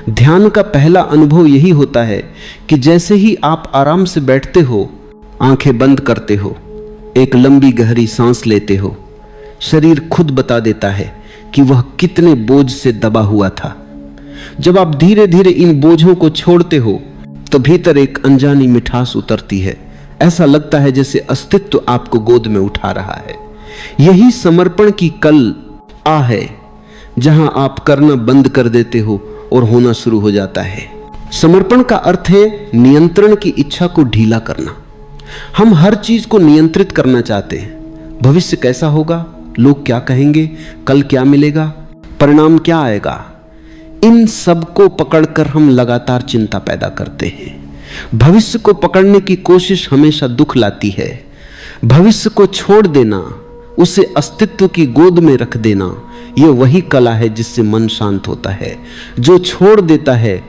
A: ध्यान का पहला अनुभव यही होता है कि जैसे ही आप आराम से बैठते हो, आंखें बंद करते हो, एक लंबी गहरी सांस लेते हो, शरीर खुद बता देता है कि वह कितने बोझ से दबा हुआ था। जब आप धीरे धीरे इन बोझों को छोड़ते हो तो भीतर एक अनजानी मिठास उतरती है। ऐसा लगता है जैसे अस्तित्व आपको गोद में उठा रहा है। यही समर्पण की कल आ है, जहां आप करना बंद कर देते हो और होना शुरू हो जाता है। समर्पण का अर्थ है नियंत्रण की इच्छा को ढीला करना। हम हर चीज को नियंत्रित करना चाहते हैं। भविष्य कैसा होगा, लोग क्या कहेंगे, कल क्या मिलेगा, परिणाम क्या आएगा, इन सब को पकड़कर हम लगातार चिंता पैदा करते हैं। भविष्य को पकड़ने की कोशिश हमेशा दुख लाती है। भविष्य को छोड़ देना, उसे अस्तित्व की गोद में रख देना, यह वही कला है जिससे मन शांत होता है। जो छोड़ देता है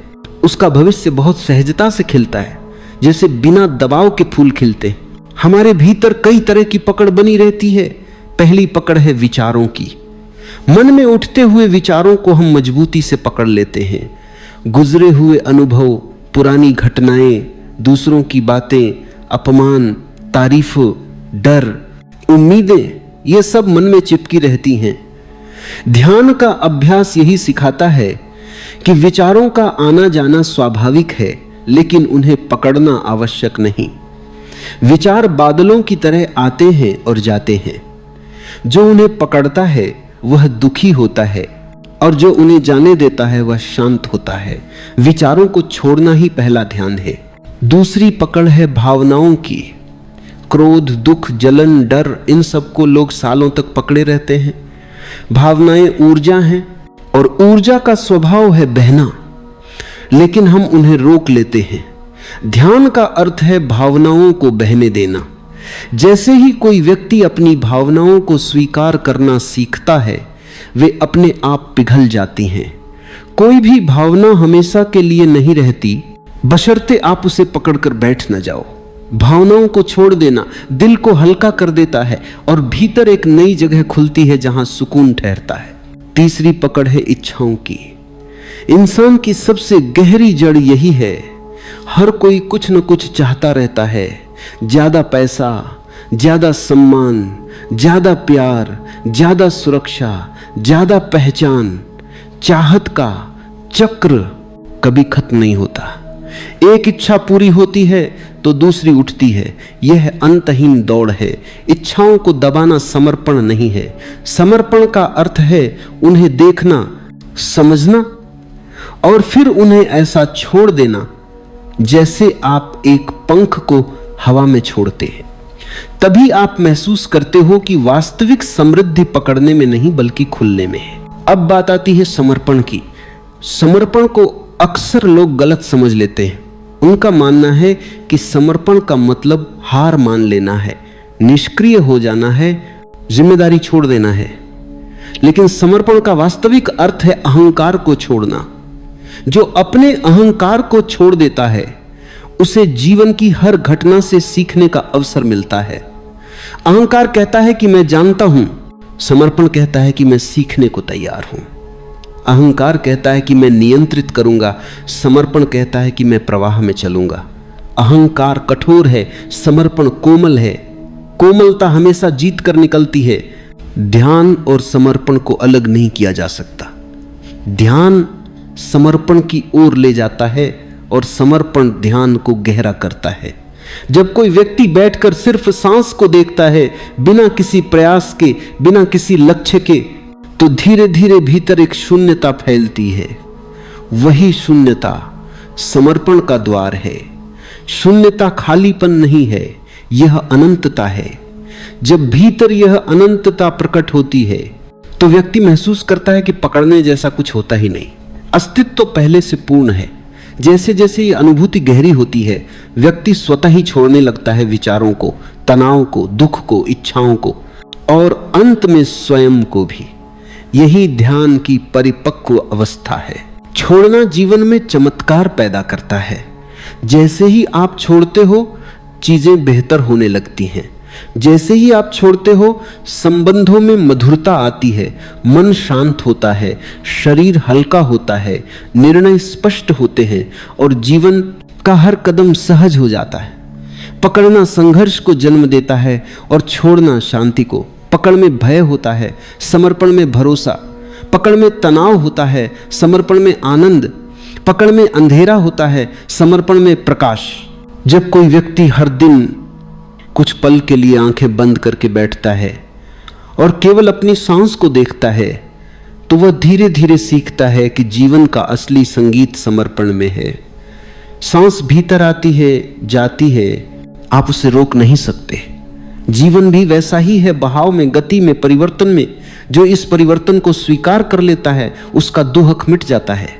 A: उसका भविष्य बहुत सहजता से खिलता है, जैसे बिना दबाव के फूल खिलते। हमारे भीतर कई तरह की पकड़ बनी रहती है। पहली पकड़ है विचारों की। मन में उठते हुए विचारों को हम मजबूती से पकड़ लेते हैं। गुजरे हुए अनुभव, पुरानी घटनाएं, दूसरों की बातें, अपमान, तारीफ, डर, उम्मीदें, ये सब मन में चिपकी रहती हैं। ध्यान का अभ्यास यही सिखाता है कि विचारों का आना जाना स्वाभाविक है, लेकिन उन्हें पकड़ना आवश्यक नहीं। विचार बादलों की तरह आते हैं और जाते हैं। जो उन्हें पकड़ता है वह दुखी होता है और जो उन्हें जाने देता है वह शांत होता है। विचारों को छोड़ना ही पहला ध्यान है। दूसरी पकड़ है भावनाओं की। क्रोध, दुख, जलन, डर, इन सब को लोग सालों तक पकड़े रहते हैं। भावनाएं ऊर्जा हैं और ऊर्जा का स्वभाव है बहना, लेकिन हम उन्हें रोक लेते हैं। ध्यान का अर्थ है भावनाओं को बहने देना। जैसे ही कोई व्यक्ति अपनी भावनाओं को स्वीकार करना सीखता है, वे अपने आप पिघल जाती हैं। कोई भी भावना हमेशा के लिए नहीं रहती, बशर्ते आप उसे पकड़कर बैठ न जाओ। भावनाओं को छोड़ देना दिल को हल्का कर देता है और भीतर एक नई जगह खुलती है जहां सुकून ठहरता है। तीसरी पकड़ है इच्छाओं की। इंसान की सबसे गहरी जड़ यही है। हर कोई कुछ न कुछ चाहता रहता है। ज्यादा पैसा, ज्यादा सम्मान, ज्यादा प्यार, ज्यादा सुरक्षा, ज्यादा पहचान। चाहत का चक्र कभी खत्म नहीं होता। एक इच्छा पूरी होती है तो दूसरी उठती है। यह अंतहीन दौड़ है। इच्छाओं को दबाना समर्पण नहीं है। समर्पण का अर्थ है उन्हें देखना, समझना और फिर उन्हें ऐसा छोड़ देना जैसे आप एक पंख को हवा में छोड़ते हैं। तभी आप महसूस करते हो कि वास्तविक समृद्धि पकड़ने में नहीं बल्कि खुलने में है। अब बात आती है समर्पण की। समर्पण को अक्सर लोग गलत समझ लेते हैं। उनका मानना है कि समर्पण का मतलब हार मान लेना है, निष्क्रिय हो जाना है, जिम्मेदारी छोड़ देना है। लेकिन समर्पण का वास्तविक अर्थ है अहंकार को छोड़ना। जो अपने अहंकार को छोड़ देता है उसे जीवन की हर घटना से सीखने का अवसर मिलता है। अहंकार कहता है कि मैं जानता हूं, समर्पण कहता है कि मैं सीखने को तैयार हूं। अहंकार कहता है कि मैं नियंत्रित करूंगा, समर्पण कहता है कि मैं प्रवाह में चलूंगा। अहंकार कठोर है, समर्पण कोमल है। कोमलता हमेशा जीत कर निकलती है। ध्यान और समर्पण को अलग नहीं किया जा सकता। ध्यान समर्पण की ओर ले जाता है और समर्पण ध्यान को गहरा करता है। जब कोई व्यक्ति बैठकर सिर्फ सांस को देखता है, बिना किसी प्रयास के, बिना किसी लक्ष्य के, तो धीरे धीरे भीतर एक शून्यता फैलती है। वही शून्यता समर्पण का द्वार है। शून्यता खालीपन नहीं है, यह अनंतता है। जब भीतर यह अनंतता प्रकट होती है तो व्यक्ति महसूस करता है कि पकड़ने जैसा कुछ होता ही नहीं। अस्तित्व तो पहले से पूर्ण है। जैसे जैसे ये अनुभूति गहरी होती है, व्यक्ति स्वतः ही छोड़ने लगता है विचारों को, तनाव को, दुख को, इच्छाओं को और अंत में स्वयं को भी। यही ध्यान की परिपक्व अवस्था है। छोड़ना जीवन में चमत्कार पैदा करता है। जैसे ही आप छोड़ते हो चीजें बेहतर होने लगती हैं। जैसे ही आप छोड़ते हो संबंधों में मधुरता आती है, मन शांत होता है, शरीर हल्का होता है, निर्णय स्पष्ट होते हैं और जीवन का हर कदम सहज हो जाता है। पकड़ना संघर्ष को जन्म देता है और छोड़ना शांति को। पकड़ में भय होता है, समर्पण में भरोसा। पकड़ में तनाव होता है, समर्पण में आनंद। पकड़ में अंधेरा होता है, समर्पण में प्रकाश। जब कोई व्यक्ति हर दिन कुछ पल के लिए आंखें बंद करके बैठता है और केवल अपनी सांस को देखता है तो वह धीरे धीरे सीखता है कि जीवन का असली संगीत समर्पण में है। सांस भीतर आती है, जाती है, आप उसे रोक नहीं सकते। जीवन भी वैसा ही है, बहाव में, गति में, परिवर्तन में। जो इस परिवर्तन को स्वीकार कर लेता है उसका दुहक मिट जाता है।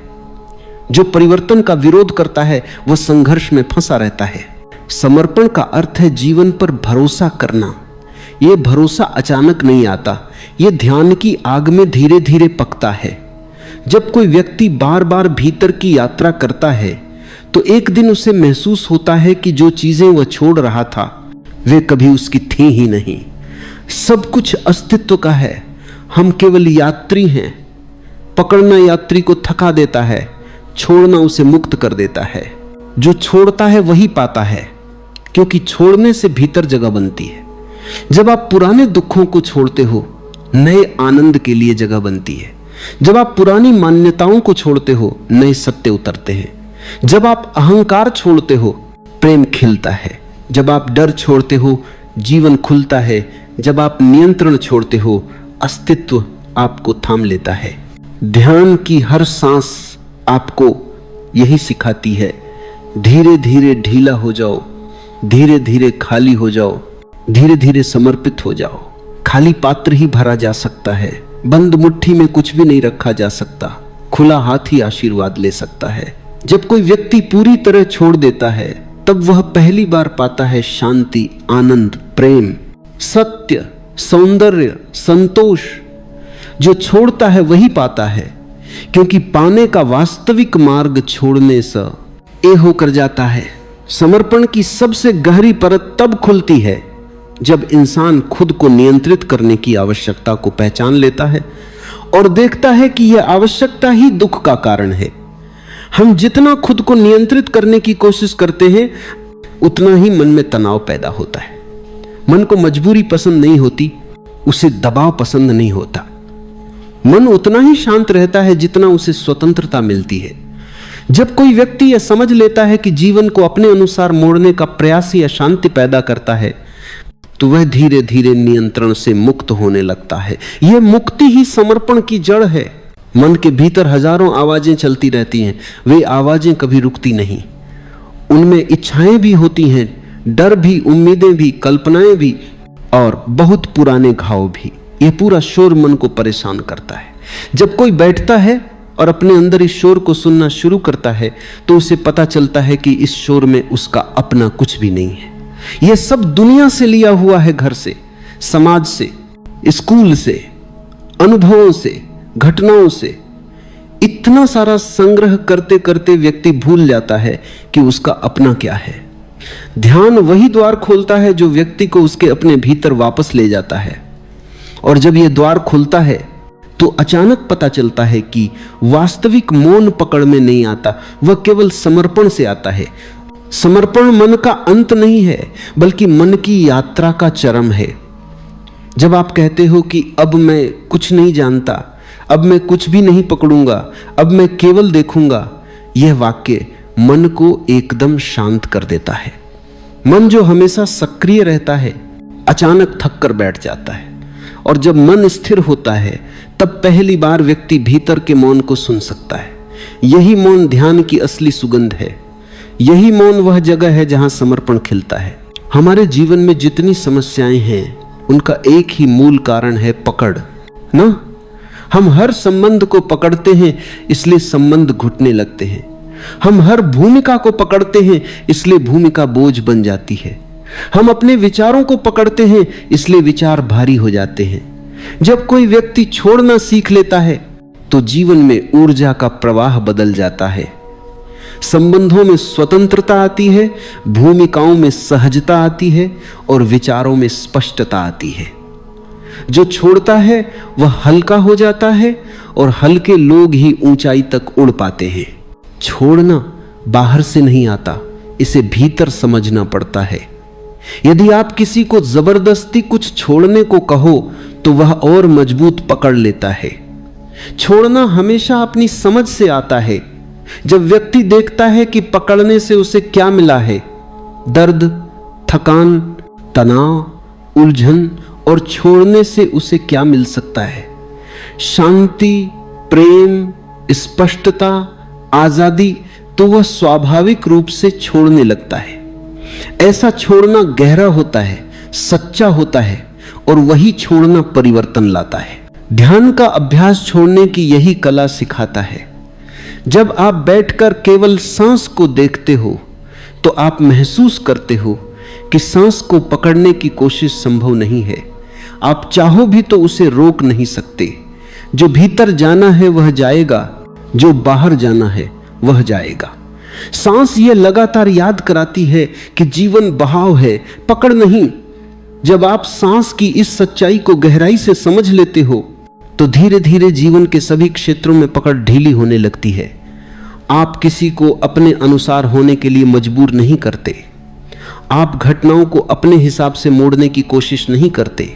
A: जो परिवर्तन का विरोध करता है वह संघर्ष में फंसा रहता है। समर्पण का अर्थ है जीवन पर भरोसा करना। यह भरोसा अचानक नहीं आता, यह ध्यान की आग में धीरे धीरे पकता है। जब कोई व्यक्ति बार बार भीतर की यात्रा करता है तो एक दिन उसे महसूस होता है कि जो चीजें वह छोड़ रहा था वे कभी उसकी थी ही नहीं। सब कुछ अस्तित्व का है, हम केवल यात्री हैं। पकड़ना यात्री को थका देता है, छोड़ना उसे मुक्त कर देता है। जो छोड़ता है वही पाता है, क्योंकि छोड़ने से भीतर जगह बनती है। जब आप पुराने दुखों को छोड़ते हो नए आनंद के लिए जगह बनती है। जब आप पुरानी मान्यताओं को छोड़ते हो नए सत्य उतरते हैं। जब आप अहंकार छोड़ते हो प्रेम खिलता है। जब आप डर छोड़ते हो जीवन खुलता है। जब आप नियंत्रण छोड़ते हो अस्तित्व आपको थाम लेता है। ध्यान की हर सांस आपको यही सिखाती है, धीरे धीरे ढीला हो जाओ, धीरे धीरे खाली हो जाओ, धीरे धीरे समर्पित हो जाओ। खाली पात्र ही भरा जा सकता है, बंद मुट्ठी में कुछ भी नहीं रखा जा सकता। खुला हाथ ही आशीर्वाद ले सकता है। जब कोई व्यक्ति पूरी तरह छोड़ देता है तब वह पहली बार पाता है शांति, आनंद, प्रेम, सत्य, सौंदर्य, संतोष। जो छोड़ता है वही पाता है, क्योंकि पाने का वास्तविक मार्ग छोड़ने से ए होकर जाता है। समर्पण की सबसे गहरी परत तब खुलती है जब इंसान खुद को नियंत्रित करने की आवश्यकता को पहचान लेता है और देखता है कि यह आवश्यकता ही दुख का कारण है। हम जितना खुद को नियंत्रित करने की कोशिश करते हैं उतना ही मन में तनाव पैदा होता है। मन को मजबूरी पसंद नहीं होती, उसे दबाव पसंद नहीं होता। मन उतना ही शांत रहता है जितना उसे स्वतंत्रता मिलती है। जब कोई व्यक्ति यह समझ लेता है कि जीवन को अपने अनुसार मोड़ने का प्रयास ही अशांति पैदा करता है तो वह धीरे धीरे नियंत्रण से मुक्त होने लगता है। यह मुक्ति ही समर्पण की जड़ है। मन के भीतर हजारों आवाजें चलती रहती हैं, वे आवाजें कभी रुकती नहीं। उनमें इच्छाएं भी होती हैं, डर भी, उम्मीदें भी, कल्पनाएं भी और बहुत पुराने घाव भी। यह पूरा शोर मन को परेशान करता है। जब कोई बैठता है और अपने अंदर इस शोर को सुनना शुरू करता है तो उसे पता चलता है कि इस शोर में उसका अपना कुछ भी नहीं है। यह सब दुनिया से लिया हुआ है, घर से, समाज से, स्कूल से, अनुभवों से, घटनाओं से। इतना सारा संग्रह करते करते व्यक्ति भूल जाता है कि उसका अपना क्या है। ध्यान वही द्वार खोलता है जो व्यक्ति को उसके अपने भीतर वापस ले जाता है। और जब यह द्वार खुलता है तो अचानक पता चलता है कि वास्तविक मौन पकड़ में नहीं आता, वह केवल समर्पण से आता है। समर्पण मन का अंत नहीं है बल्कि मन की यात्रा का चरम है। जब आप कहते हो कि अब मैं कुछ नहीं जानता, अब मैं कुछ भी नहीं पकड़ूंगा, अब मैं केवल देखूंगा, यह वाक्य मन को एकदम शांत कर देता है। मन जो हमेशा सक्रिय रहता है अचानक थक कर बैठ जाता है। और जब मन स्थिर होता है तब पहली बार व्यक्ति भीतर के मौन को सुन सकता है। यही मौन ध्यान की असली सुगंध है। यही मौन वह जगह है जहां समर्पण खिलता है। हमारे जीवन में जितनी समस्याएं हैं उनका एक ही मूल कारण है पकड़ ना। हम हर संबंध को पकड़ते हैं इसलिए संबंध घुटने लगते हैं। हम हर भूमिका को पकड़ते हैं इसलिए भूमिका बोझ बन जाती है। हम अपने विचारों को पकड़ते हैं इसलिए विचार भारी हो जाते हैं। जब कोई व्यक्ति छोड़ना सीख लेता है तो जीवन में ऊर्जा का प्रवाह बदल जाता है। संबंधों में स्वतंत्रता आती है, भूमिकाओं में सहजता आती है और विचारों में स्पष्टता आती है। जो छोड़ता है वह हल्का हो जाता है और हल्के लोग ही ऊंचाई तक उड़ पाते हैं। छोड़ना बाहर से नहीं आता, इसे भीतर समझना पड़ता है। यदि आप किसी को जबरदस्ती कुछ छोड़ने को कहो तो वह और मजबूत पकड़ लेता है। छोड़ना हमेशा अपनी समझ से आता है। जब व्यक्ति देखता है कि पकड़ने से उसे क्या मिला है, दर्द, थकान, तनाव, उलझन, और छोड़ने से उसे क्या मिल सकता है, शांति, प्रेम, स्पष्टता, आजादी, तो वह स्वाभाविक रूप से छोड़ने लगता है। ऐसा छोड़ना गहरा होता है, सच्चा होता है और वही छोड़ना परिवर्तन लाता है। ध्यान का अभ्यास छोड़ने की यही कला सिखाता है। जब आप बैठकर केवल सांस को देखते हो तो आप महसूस करते हो कि सांस को पकड़ने की कोशिश संभव नहीं है। आप चाहो भी तो उसे रोक नहीं सकते। जो भीतर जाना है वह जाएगा, जो बाहर जाना है वह जाएगा। सांस ये लगातार याद कराती है कि जीवन बहाव है, पकड़ नहीं। जब आप सांस की इस सच्चाई को गहराई से समझ लेते हो तो धीरे धीरे जीवन के सभी क्षेत्रों में पकड़ ढीली होने लगती है। आप किसी को अपने अनुसार होने के लिए मजबूर नहीं करते। आप घटनाओं को अपने हिसाब से मोड़ने की कोशिश नहीं करते।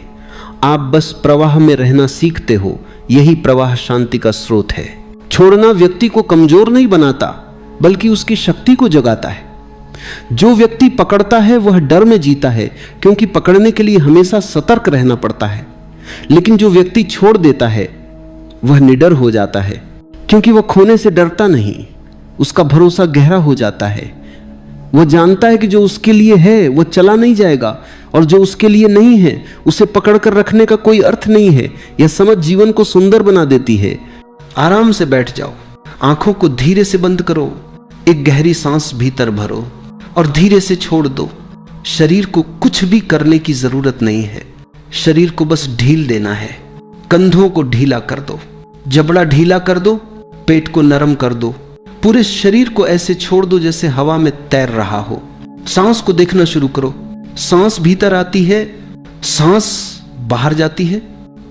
A: आप बस प्रवाह में रहना सीखते हो। यही प्रवाह शांति का स्रोत है। छोड़ना व्यक्ति को कमजोर नहीं बनाता बल्कि उसकी शक्ति को जगाता है। जो व्यक्ति पकड़ता है वह डर में जीता है क्योंकि पकड़ने के लिए हमेशा सतर्क रहना पड़ता है। लेकिन जो व्यक्ति छोड़ देता है वह निडर हो जाता है क्योंकि वह खोने से डरता नहीं। उसका भरोसा गहरा हो जाता है। वह जानता है कि जो उसके लिए है वह चला नहीं जाएगा और जो उसके लिए नहीं है उसे पकड़कर रखने का कोई अर्थ नहीं है। यह समझ जीवन को सुंदर बना देती है। आराम से बैठ जाओ, आंखों को धीरे से बंद करो, एक गहरी सांस भीतर भरो और धीरे से छोड़ दो। शरीर को कुछ भी करने की जरूरत नहीं है। शरीर को बस ढील देना है। कंधों को ढीला कर दो, जबड़ा ढीला कर दो, पेट को नरम कर दो। पूरे शरीर को ऐसे छोड़ दो जैसे हवा में तैर रहा हो। सांस को देखना शुरू करो। सांस भीतर आती है, सांस बाहर जाती है।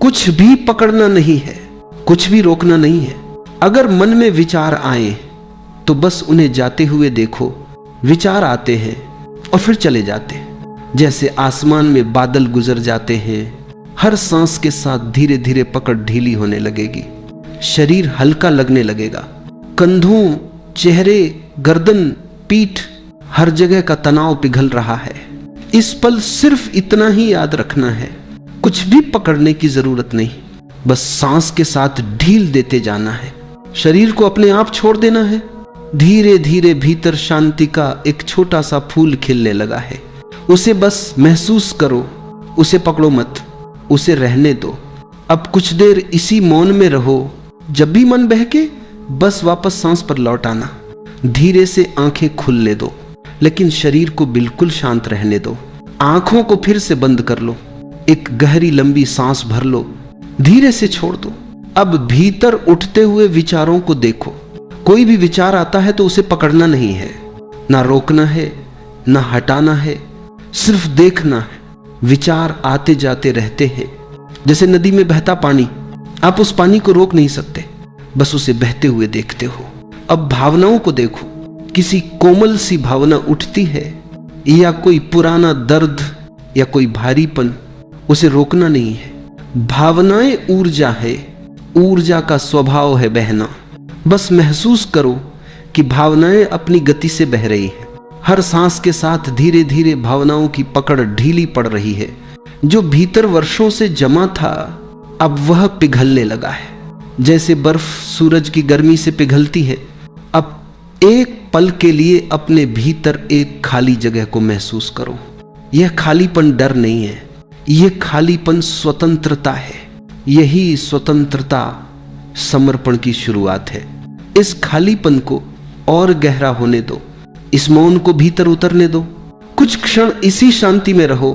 A: कुछ भी पकड़ना नहीं है, कुछ भी रोकना नहीं है। अगर मन में विचार आए तो बस उन्हें जाते हुए देखो। विचार आते हैं और फिर चले जाते हैं, जैसे आसमान में बादल गुजर जाते हैं। हर सांस के साथ धीरे धीरे पकड़ ढीली होने लगेगी, शरीर हल्का लगने लगेगा। कंधों, चेहरे, गर्दन, पीठ, हर जगह का तनाव पिघल रहा है। इस पल सिर्फ इतना ही याद रखना है, कुछ भी पकड़ने की जरूरत नहीं, बस सांस के साथ ढील देते जाना है। शरीर को अपने आप छोड़ देना है। धीरे धीरे भीतर शांति का एक छोटा सा फूल खिलने लगा है। उसे बस महसूस करो, उसे पकड़ो मत, उसे रहने दो। अब कुछ देर इसी मौन में रहो। जब भी मन बहके बस वापस सांस पर लौट आना। धीरे से आंखें खुलने दो, लेकिन शरीर को बिल्कुल शांत रहने दो। आंखों को फिर से बंद कर लो, एक गहरी लंबी सांस भर लो, धीरे से छोड़ दो। अब भीतर उठते हुए विचारों को देखो। कोई भी विचार आता है तो उसे पकड़ना नहीं है, ना रोकना है, ना हटाना है, सिर्फ देखना है। विचार आते जाते रहते हैं, जैसे नदी में बहता पानी। आप उस पानी को रोक नहीं सकते, बस उसे बहते हुए देखते हो। अब भावनाओं को देखो। किसी कोमल सी भावना उठती है, या कोई पुराना दर्द या कोई भारीपन, उसे रोकना नहीं है। भावनाएं ऊर्जा है, ऊर्जा का स्वभाव है बहना। बस महसूस करो कि भावनाएं अपनी गति से बह रही है। हर सांस के साथ धीरे धीरे भावनाओं की पकड़ ढीली पड़ रही है। जो भीतर वर्षों से जमा था अब वह पिघलने लगा है, जैसे बर्फ सूरज की गर्मी से पिघलती है। अब एक पल के लिए अपने भीतर एक खाली जगह को महसूस करो। यह खालीपन डर नहीं है, यह खालीपन स्वतंत्रता है। यही स्वतंत्रता समर्पण की शुरुआत है। इस खालीपन को और गहरा होने दो, इस मौन को भीतर उतरने दो। कुछ क्षण इसी शांति में रहो।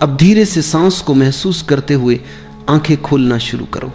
A: अब धीरे से सांस को महसूस करते हुए आंखें खोलना शुरू करो।